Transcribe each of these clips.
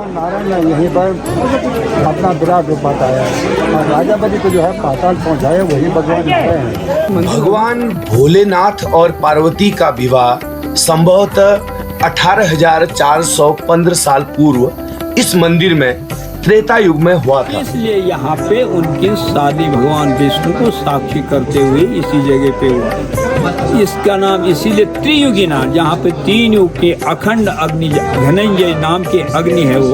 भगवान नारायण ने यहीं पर अपना विराट रूप बताया है और राजा बलि को जो है पाताल पहुंचाया वही भगवान नारायण है। भगवान भोलेनाथ और पार्वती का विवाह संभवतः 18,415 साल पूर्व इस मंदिर में त्रेता युग में हुआ था। इसलिए यहाँ पे उनकी शादी भगवान विष्णु को साक्षी करते हुए इसी जगह पे हुआ। इसका नाम इसीलिए त्रियुगी नाम, जहाँ पे 3 युग के अखंड अग्नि, धनंजय नाम के अग्नि है वो।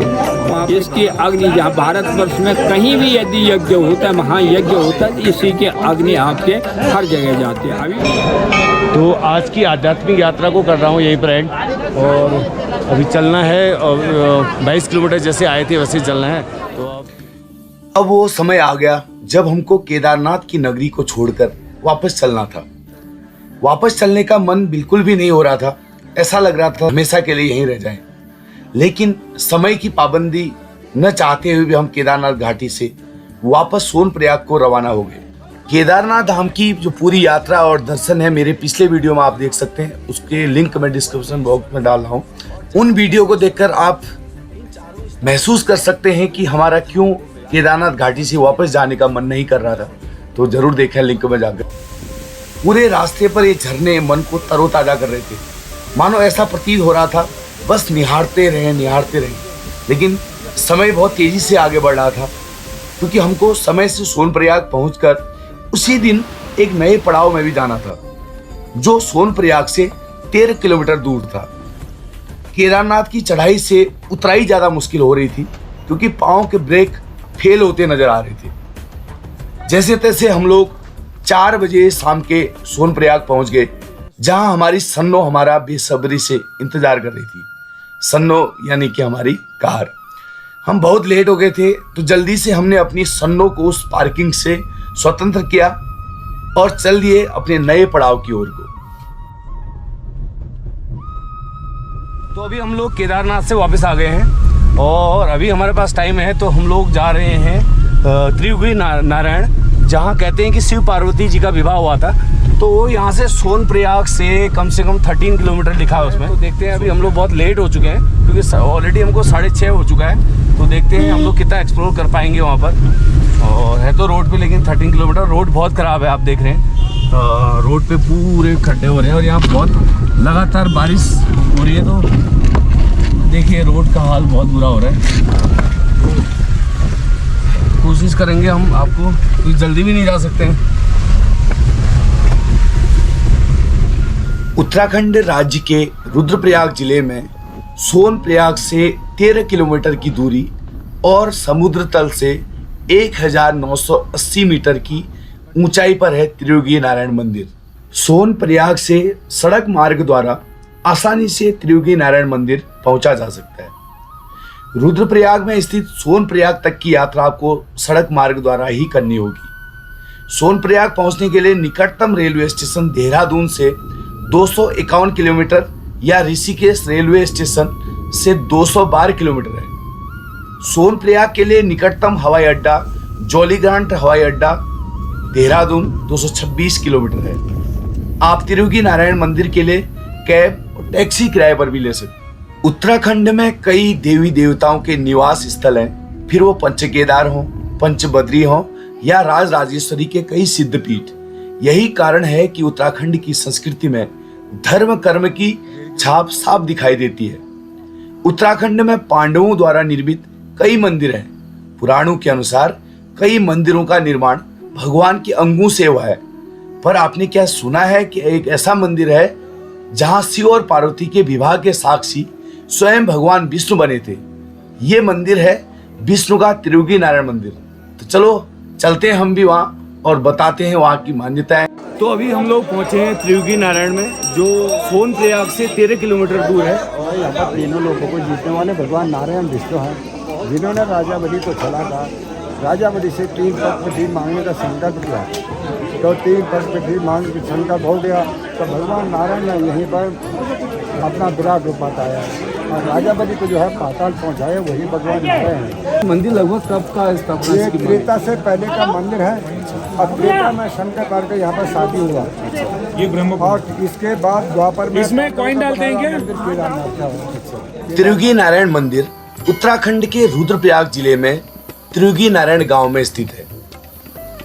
इसकी अग्नि जहाँ भारतवर्ष में कहीं भी यदि यज्ञ होता है, महायज्ञ होता है, इसी के अग्नि आपके हर जगह जाते हैं। अभी तो आज की आध्यात्मिक यात्रा को कर रहा हूँ यहीं पर एंड, और अभी चलना है और 22 किलोमीटर जैसे आए थे वैसे चलना है। तो अब वो समय आ गया जब हमको केदारनाथ की नगरी को छोड़कर वापस चलना था। वापस चलने का मन बिल्कुल भी नहीं हो रहा था, ऐसा लग रहा था हमेशा के लिए यहीं रह जाएं। लेकिन समय की पाबंदी न चाहते हुए भी हम केदारनाथ घाटी से वापस सोनप्रयाग को रवाना हो गए। केदारनाथ धाम की जो पूरी यात्रा और दर्शन है मेरे पिछले वीडियो में आप देख सकते हैं, उसके लिंक मैं डिस्क्रिप्शन बॉक्स में डाल रहा हूँ। उन वीडियो को देखकर आप महसूस कर सकते हैं कि हमारा क्यों केदारनाथ घाटी से वापस जाने का मन नहीं कर रहा था। तो जरूर देखें लिंक में जाकर। पूरे रास्ते पर ये झरने मन को तरोताजा कर रहे थे, मानो ऐसा प्रतीत हो रहा था बस निहारते रहे। लेकिन समय बहुत तेजी से आगे बढ़ रहा था, क्योंकि हमको समय से सोनप्रयाग पहुंचकर उसी दिन एक नए पड़ाव में भी जाना था, जो सोनप्रयाग से 13 किलोमीटर दूर था। केदारनाथ की चढ़ाई से उतराई ज्यादा मुश्किल हो रही थी, क्योंकि पांव के ब्रेक फेल होते नजर आ रहे थे। जैसे तैसे हम लोग 4 बजे शाम के सोनप्रयाग पहुंच गए, जहां हमारी सन्नो हमारा बेसब्री से इंतजार कर रही थी। सन्नो यानी कि हमारी कार। हम बहुत लेट हो गए थे, तो जल्दी से हमने अपनी सन्नो को उस पार्किंग से स्वतंत्र किया और चल दिए अपने नए पड़ाव की ओर को। तो अभी हम लोग केदारनाथ से वापस आ गए हैं और अभी हमारे पास टाइम है, तो हम लोग जा रहे हैं त्रियुगी नारायण, जहाँ कहते हैं कि शिव पार्वती जी का विवाह हुआ था। तो यहाँ से सोनप्रयाग से कम 13 किलोमीटर लिखा है उसमें। तो देखते हैं, अभी हम लोग बहुत लेट हो चुके हैं, क्योंकि ऑलरेडी हमको 6:30 हो चुका है। तो देखते हैं हम लोग कितना एक्सप्लोर कर पाएंगे वहाँ पर। और है तो रोड पे, लेकिन 13 किलोमीटर रोड बहुत ख़राब है, आप देख रहे हैं। रोड पे पूरे खड्डे हो रहे हैं और यहाँ बहुत लगातार बारिश हो रही है। तो देखिए रोड का हाल बहुत बुरा हो रहा है। कोशिश करेंगे हम आपको, कुछ जल्दी भी नहीं जा सकते हैं। उत्तराखंड राज्य के रुद्रप्रयाग जिले में सोनप्रयाग से 13 किलोमीटर की दूरी और समुद्र तल से 1980 मीटर की ऊंचाई पर है त्रियुगी नारायण मंदिर। सोनप्रयाग से सड़क मार्ग द्वारा आसानी से त्रियुगी नारायण मंदिर पहुंचा जा सकता है। रुद्रप्रयाग में स्थित सोनप्रयाग तक की यात्रा आपको सड़क मार्ग द्वारा ही करनी होगी। सोनप्रयाग पहुंचने के लिए निकटतम रेलवे स्टेशन देहरादून से 251 किलोमीटर या ऋषिकेश रेलवे स्टेशन से 212 किलोमीटर है। सोनप्रयाग के लिए निकटतम हवाई अड्डा जॉलीग्रांट हवाई अड्डा देहरादून 226 किलोमीटर है। आप त्रियुगी नारायण मंदिर के लिए कैब और टैक्सी किराए पर भी ले सकते। उत्तराखंड में कई देवी देवताओं के निवास स्थल हैं, फिर वो पंचकेदार हों, पंचबद्री हों या राज राजेश्वरी के कई सिद्धपीठ। यही कारण है कि उत्तराखंड की संस्कृति में धर्म कर्म की छाप साफ दिखाई देती है। उत्तराखंड में पांडवों द्वारा निर्मित कई मंदिर हैं। पुराणों के अनुसार कई मंदिरों का निर्माण भगवान के अंगों से हुआ है। पर आपने क्या सुना है कि एक ऐसा मंदिर है जहां शिव और पार्वती के विवाह के साक्षी स्वयं भगवान विष्णु बने थे? ये मंदिर है विष्णु का त्रियुगी नारायण मंदिर। तो चलो चलते हैं हम भी वहाँ और बताते हैं वहाँ की मान्यताएं। तो अभी हम लोग पहुंचे हैं त्रियुगी नारायण में, जो सोनप्रयाग से 13 किलोमीटर दूर है। और यहाँ पर तीनों लोगों को जीतने वाले भगवान नारायण विष्णु हैं, जिन्होंने राजा बलि को छला था। राजा बलि से 3 पशु मांगने का संकल्प किया, तो 3 पशु मांग की संकल्प हो गया। तो भगवान नारायण ने यहीं पर अपना विराट रूप बताया है और राजा बलि को जो है पाताल पहुंचाया वही भगवान नारायण है। मंदिर लगभग कब का स्थापना? ये त्रेता से पहले का मंदिर है। अब त्रेता में शंकर पार्वती के यहाँ पर शादी हुआ, ये ब्रह्म, और इसके बाद द्वापर में इसमें कॉइन डालते हैं क्या? केदारनाथ का। त्रियुगी नारायण मंदिर उत्तराखंड के रुद्रप्रयाग जिले में त्रियुगी नारायण गांव में स्थित है।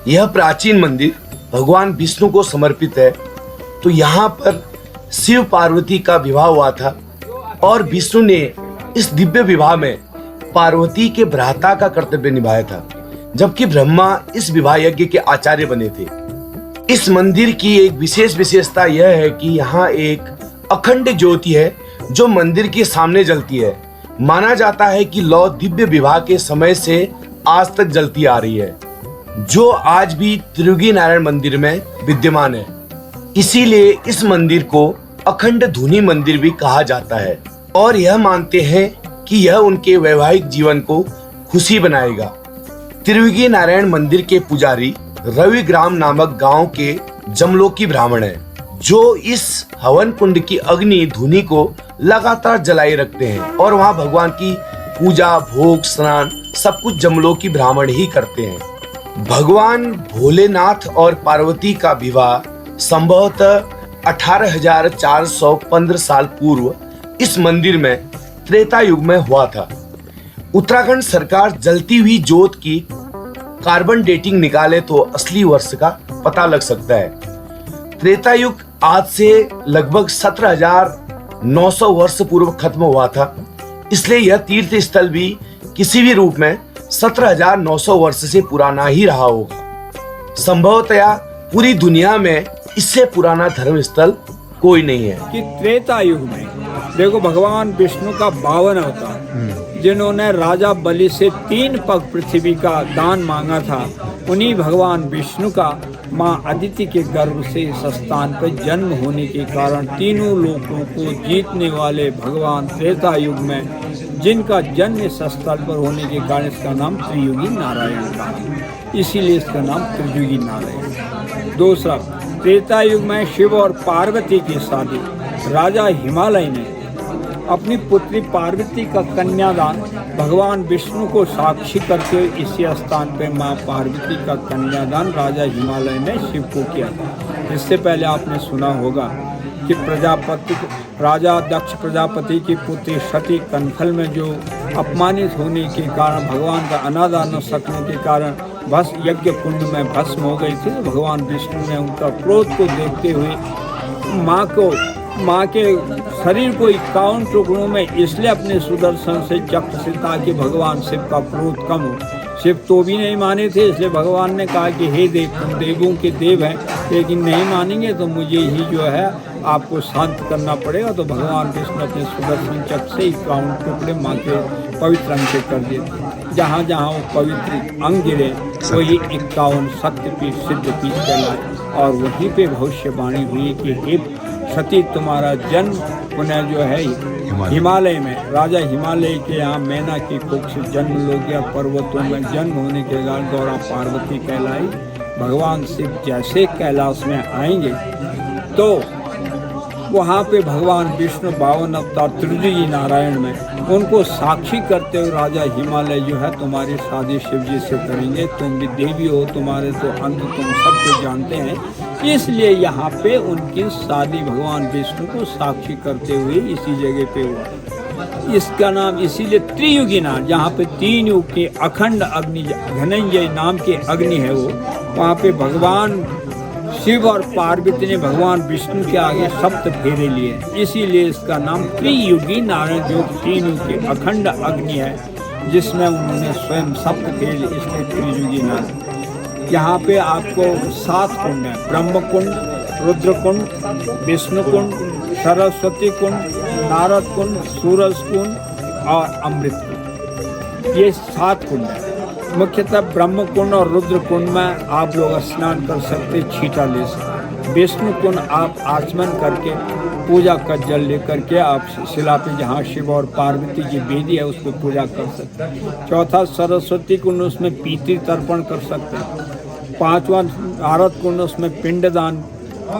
यह प्राचीन मंदिर भगवान विष्णु को समर्पित है। तो यहाँ पर शिव पार्वती का विवाह हुआ था और विष्णु ने इस दिव्य विवाह में पार्वती के भ्राता का कर्तव्य निभाया था, जबकि ब्रह्मा इस विवाह यज्ञ के आचार्य बने थे। इस मंदिर की एक विशेष विशेषता यह है कि यहाँ एक अखंड ज्योति है जो मंदिर के सामने जलती है। माना जाता है कि लौ दिव्य विवाह के समय से आज तक जलती आ रही है, जो आज भी त्रियुगी नारायण मंदिर में विद्यमान है। इसीलिए इस मंदिर को अखंड धुनी मंदिर भी कहा जाता है और यह मानते हैं कि यह उनके वैवाहिक जीवन को खुशी बनाएगा। त्रियुगी नारायण मंदिर के पुजारी रविग्राम नामक गांव के जमलोकी ब्राह्मण हैं, जो इस हवन कुंड की अग्नि धुनी को लगातार जलाए रखते हैं और वहां भगवान की पूजा, भोग, स्नान सब कुछ जमलोकी ब्राह्मण ही करते हैं। भगवान भोलेनाथ और पार्वती का विवाह संभवतः 18,415 साल पूर्व इस मंदिर में त्रेता युग में हुआ था। उत्तराखंड सरकार जलती हुई ज्योत की कार्बन डेटिंग निकाले तो असली वर्ष का पता लग सकता है। त्रेता युग आज से लगभग 17,900 वर्ष पूर्व खत्म हुआ था, इसलिए यह तीर्थ स्थल भी किसी भी रूप में 17,900 वर्ष से पुराना ही रहा होगा। संभवतया पूरी दुनिया में इससे पुराना धर्म स्थल कोई नहीं है। कि त्रेता युग में देखो भगवान विष्णु का 52 अवतार, जिन्होंने राजा बलि से 3 पग पृथ्वी का दान मांगा था, उन्हीं भगवान विष्णु का माँ अदिति के गर्भ से इस स्थान पर जन्म होने के कारण तीनों लोकों को जीतने वाले भगवान त्रेता युग में जिनका जन्म इस स्थल पर होने के कारण इसका नाम त्रियुगी नारायण था, इसीलिए इसका नाम त्रियुगी नारायण। दूसरा, त्रेता युग में शिव और पार्वती की शादी राजा हिमालय ने अपनी पुत्री पार्वती का कन्यादान भगवान विष्णु को साक्षी करके इसी स्थान पर मां पार्वती का कन्यादान राजा हिमालय ने शिव को किया था। इससे पहले आपने सुना होगा कि राजा दक्ष प्रजापति की पुत्री सती कनखल में जो अपमानित होने के कारण भगवान का अनादर न सकने के कारण भस्म यज्ञ कुंड में भस्म हो गई थी। तो भगवान विष्णु ने उनका क्रोध को देखते हुए माँ के शरीर को 51 टुकड़ों में इसलिए अपने सुदर्शन से चक्र से, ताकि भगवान शिव का क्रोध कम हो। शिव तो भी नहीं माने थे, इसलिए भगवान ने कहा कि हे देव, तुम देवों के देव हैं, लेकिन नहीं मानेंगे तो मुझे ही जो है आपको शांत करना पड़ेगा। तो भगवान विष्णु अपने सुदर्शन चक्र से 51 टुकड़े माँ के पवित्र अंग के कर दिए। जहाँ जहाँ वो पवित्र अंग गिरे वही 51 शक्तिपीठ सिद्धपीठ कहलाए और वहीं पे भविष्यवाणी हुई कि हे सती, तुम्हारा जन्म पुनः जो है हिमालय में, राजा हिमालय के यहाँ मैना की कुख से जन्म लोगे और पर्वतों में जन्म होने के कारण गौरा पार्वती कहलाई। भगवान शिव जैसे कैलाश में आएंगे तो वहाँ पे भगवान विष्णु 52 अवतार त्रियुगी नारायण में उनको साक्षी करते हुए राजा हिमालय जो है तुम्हारी शादी शिव जी से करेंगे, तुम भी देवी हो, तुम्हारे तो अंत तुम सब कुछ जानते हैं। इसलिए यहाँ पे उनकी शादी भगवान विष्णु को साक्षी करते हुए इसी जगह पे हुआ। इसका नाम इसीलिए त्रियुगी नारायण, जहाँ पे 3 युग के अखंड अग्नि, धनंजय नाम के अग्नि है वो, वहाँ पे भगवान शिव और पार्वती ने भगवान विष्णु के आगे सप्त फेरे लिए, इसीलिए इसका नाम त्रियुगी नारायण, जो 3 युग के अखंड अग्नि है जिसमें उन्होंने स्वयं सप्त फेरे, इसलिए त्रियुगी नारायण। यहाँ पे आपको 7 कुंड हैं, ब्रह्म कुंड, रुद्र कुंड, विष्णु कुंड, सरस्वती कुंड, नारद कुंड, सूरज कुंड और अमृत कुंड, ये 7 कुंड हैं। मुख्यतः ब्रह्म कुंड और रुद्र कुंड में आप लोग स्नान कर सकते, छींटा ले सकते। विष्णु कुंड आप आचमन करके पूजा का जल लेकर के आप शिला पे जहाँ शिव और पार्वती की वेदी है उस पर पूजा कर सकते हैं। चौथा सरस्वती कुंड, उसमें पीतृ तर्पण कर सकते हैं। 5वां नारद कुंड, उसमें पिंडदान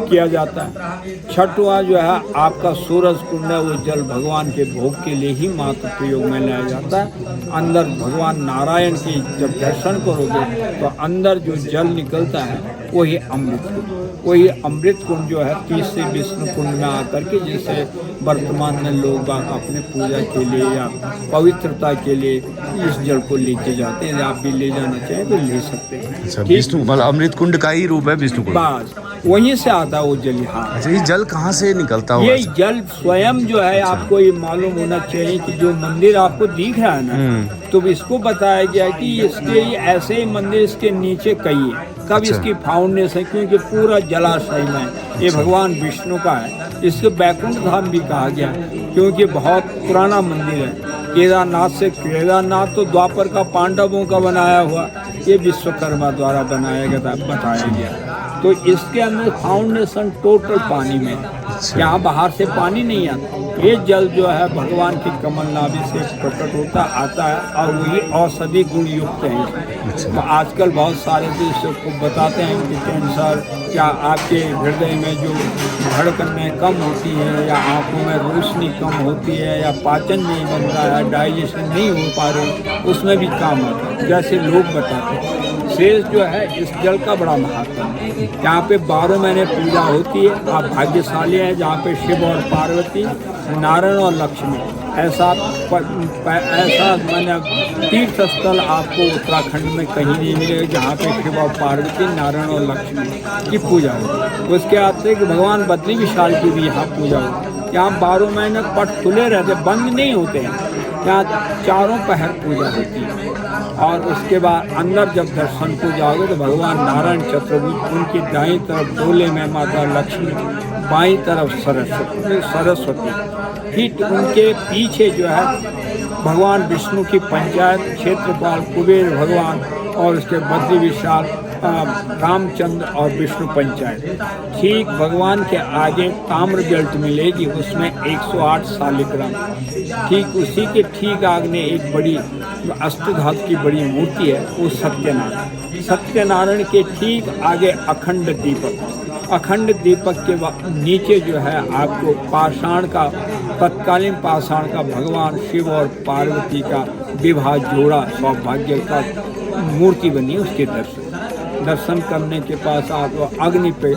किया जाता है। छठवां जो है आपका सूरज कुंड है, वो जल भगवान के भोग के लिए ही मात्र प्रयोग में लाया जाता है। अंदर भगवान नारायण की जब दर्शन करोगे तो अंदर जो जल निकलता है वही अमृत कुंड, वही अमृत कुंड जो है तीसरे विष्णु कुंड में आकर के, जैसे वर्तमान में लोग अपने पूजा के लिए या पवित्रता के लिए इस जल को लेके जाते हैं। आप भी ले जाना चाहें तो ले सकते हैं। अच्छा, विष्णु मतलब अमृत कुंड का ही रूप है विष्णु कुंड। बस वहीं से आता है वो जल यहाँ। अच्छा, ये जल कहाँ से निकलता होगा? ये जल स्वयं जो है आपको ये मालूम होना चाहिए कि जो मंदिर आपको दिख रहा है ना, तो इसको बताया गया है कि इसके ये ऐसे ही मंदिर इसके नीचे कई है। कब अच्छा। इसकी फाउंडेशन, क्योंकि पूरा जलाशय में ये भगवान विष्णु का है। इसको बैकुंठ धाम भी कहा गया क्योंकि बहुत पुराना मंदिर है। केदारनाथ से केदारनाथ तो द्वापर का पांडवों का बनाया हुआ, ये विश्वकर्मा द्वारा बनाया गया था, बताया गया। तो इसके अंदर फाउंडेशन टोटल पानी में, यहाँ बाहर से पानी नहीं आता। ये जल जो है भगवान की कमल नाभि से प्रकट होता आता है और वही औषधि गुण युक्त है। तो आजकल बहुत सारे तो इसको बताते हैं कि कैंसर या आपके हृदय में जो धड़कनें कम होती है या आंखों में रोशनी कम होती है या पाचन नहीं बन रहा है, डाइजेशन नहीं हो पा रहे, उसमें भी काम आता है। जैसे लोग बताते हैं शेष जो है इस जल का बड़ा महत्व है। यहाँ पे 12 महीने पूजा होती है। आप भाग्यशाली हैं जहाँ पे शिव और पार्वती, नारायण और लक्ष्मी, ऐसा मैंने तीर्थ स्थल आपको उत्तराखंड में कहीं नहीं मिलेगा जहाँ पे शिव और पार्वती, नारायण और लक्ष्मी की पूजा हो। उसके आते कि भगवान बद्री विशाल की भी यहाँ पूजा हो। यहाँ 12 महीने पट खुले रहते, बंद नहीं होते हैं। यहाँ चारों पहर पूजा होती है। और उसके बाद अंदर जब दर्शन को जाओगे तो भगवान नारायण चतुर्भुज, उनकी दाईं तरफ डोले में माता लक्ष्मी, बाईं तरफ सरस्वती, फिर उनके पीछे जो है भगवान विष्णु की पंचायत, क्षेत्रपाल, कुबेर भगवान और उसके बद्री विशाल, रामचंद्र और विष्णु पंचायत। ठीक भगवान के आगे ताम्र बेल्ट मिलेगी, उसमें 108 शालिग्राम। ठीक उसी के ठीक आगे एक बड़ी अष्टधातु की बड़ी मूर्ति है, वो सत्यनारायण। सत्यनारायण के ठीक आगे अखंड दीपक, अखंड दीपक के नीचे जो है आपको पाषाण का, तत्कालीन पाषाण का भगवान शिव और पार्वती का विवाह जोड़ा सौभाग्य का मूर्ति बनी। उसके दर्शन करने के पास आप अग्नि पे,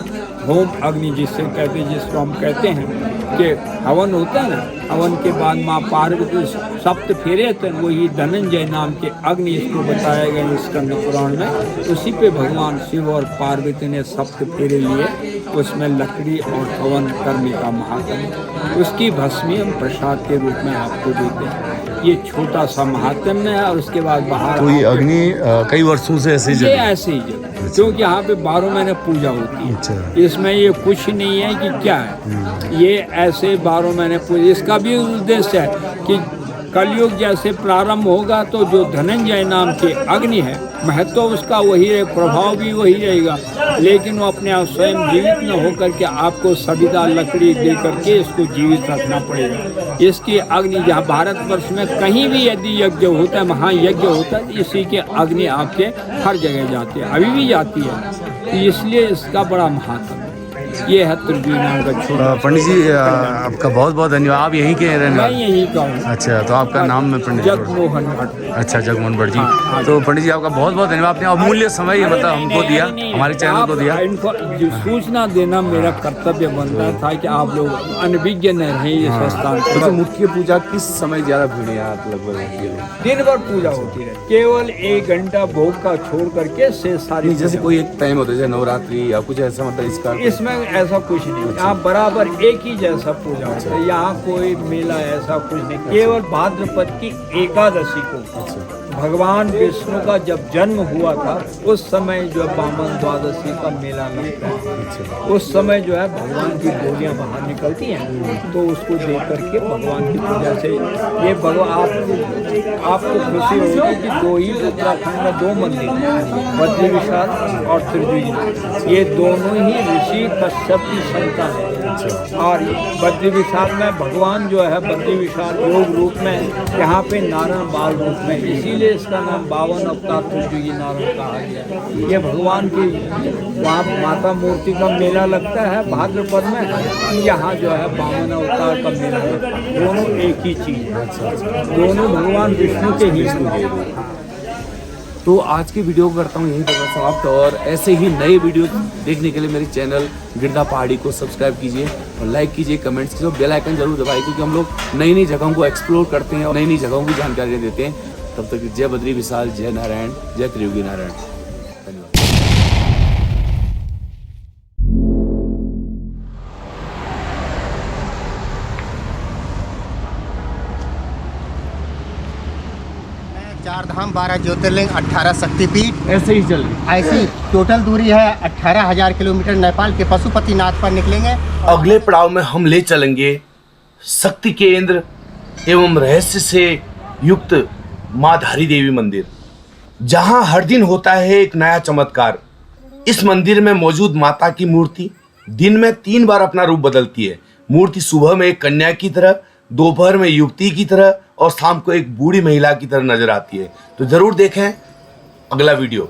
होम अग्नि जिससे कहते हैं, जिसको हम कहते हैं कि हवन होता है ना, हवन के बाद माँ पार्वती सप्त फेरे थे, वही धनंजय नाम के अग्नि इसको बताया गया स्कंद पुराण में। उसी पे भगवान शिव और पार्वती ने सप्त फेरे लिए, उसमें लकड़ी और हवन करने का महात्म्य, उसकी भस्मी हम प्रसाद के रूप में आपको देते हैं। ये छोटा सा महात्म्य है। और उसके बाद बाहर तो ये अग्नि कई वर्षों से ऐसे ही ऐसे ही क्योंकि यहाँ पे 12 महीने पूजा होती है। अच्छा। इसमें ये कुछ नहीं है कि क्या है, ये ऐसे 12 महीने पूजा। इसका भी उद्देश्य है कि कलयुग जैसे प्रारंभ होगा तो जो धनंजय नाम के अग्नि है, महत्व उसका वही है, प्रभाव भी वही रहेगा, लेकिन वो अपने आप स्वयं जीवित न होकर के आपको सविता लकड़ी दे करके इसको जीवित रखना पड़ेगा। इसकी अग्नि जहाँ भारतवर्ष में कहीं भी यदि यज्ञ होता है, महायज्ञ होता है, इसी के अग्नि आपके हर जगह जाती है, अभी भी जाती है। तो इसलिए इसका बड़ा महत्व है। ये है त्रिवेणी नाम का छोटा। पंडित जी आपका बहुत बहुत धन्यवाद। आप यहीं के रहने मैं वाले? यहीं का हूँ। अच्छा, तो आपका नाम मैं पंडित जगमोहन भट्ट। अच्छा, जगमोहन भट्ट जी। हाँ, तो पंडित जी आपका बहुत बहुत धन्यवाद। आपने अमूल्य समय मतलब हमको दिया, हमारे चैनल को दिया। जो सूचना देना मेरा कर्तव्य बनता था कि आप लोग अनभिज्ञ न रहें ये संस्थान। तो मुख्य पूजा किस समय ज्यादा भीड़ है आप लगभग होती है? दिन भर पूजा होती है, केवल 1 घंटा भोग का छोड़ करके से सारी। जैसे कोई एक टाइम होता है जैसे नवरात्रि या कुछ ऐसा, मतलब इसका इसमें ऐसा कुछ नहीं। यहाँ बराबर एक ही जैसा पूजा होता है। यहाँ कोई मेला ऐसा कुछ नहीं। केवल भाद्रपद की एकादशी को भगवान विष्णु का जब जन्म हुआ था, उस समय जो वामन द्वादशी का मेला लगता है। उस समय जो है भगवान की डोलियाँ बाहर निकलती हैं, तो उसको देख करके भगवान की पूजा से ये भगवान आपको खुशी होगी कि दो ही उत्तराखंड में 2 मंदिर, बद्री विशाल और त्रिवेणी, ये दोनों ही ऋषि कश्यप की संतान है। और बद्री विशाल में भगवान जो है बद्री विशाल योग रूप में, यहाँ पे नारायण बाल रूप में, इसीलिए इसका नाम 52 अवतार त्रियुगी नारायण कहा गया। ये भगवान की वहाँ माता मूर्ति का मेला लगता है भाद्रपद में, यहाँ जो है 52 अवतार का मेला लगता है। दोनों एक ही चीज़ है, दोनों भगवान विष्णु के ही रूप हैं। तो आज की वीडियो को करता हूँ यहीं पर समाप्त, और ऐसे ही नए वीडियो देखने के लिए मेरे चैनल गिरधा पहाड़ी को सब्सक्राइब कीजिए और लाइक कीजिए, कमेंट्स कीजिए और बेल आइकन जरूर दबाइए, क्योंकि हम लोग नई नई जगहों को एक्सप्लोर करते हैं और नई नई जगहों की जानकारी देते हैं। तब तक जय बद्री विशाल, जय नारायण, जय त्रियुगी नारायण। धन्यवाद। चार धाम 12 ज्योतिर्लिंग 18 शक्तिपीठ ऐसे ही चल रही। ऐसी टोटल दूरी है 18,000 किलोमीटर। नेपाल के पशुपतिनाथ पर निकलेंगे। अगले पड़ाव में हम ले चलेंगे शक्ति केंद्र एवं रहस्य से युक्त माँ धारी देवी मंदिर, जहां हर दिन होता है एक नया चमत्कार। इस मंदिर में मौजूद माता की मूर्ति दिन में 3 बार अपना रूप बदलती है। मूर्ति सुबह में एक कन्या की तरह, दोपहर में युवती की तरह और शाम को एक बूढ़ी महिला की तरह नजर आती है। तो जरूर देखें अगला वीडियो।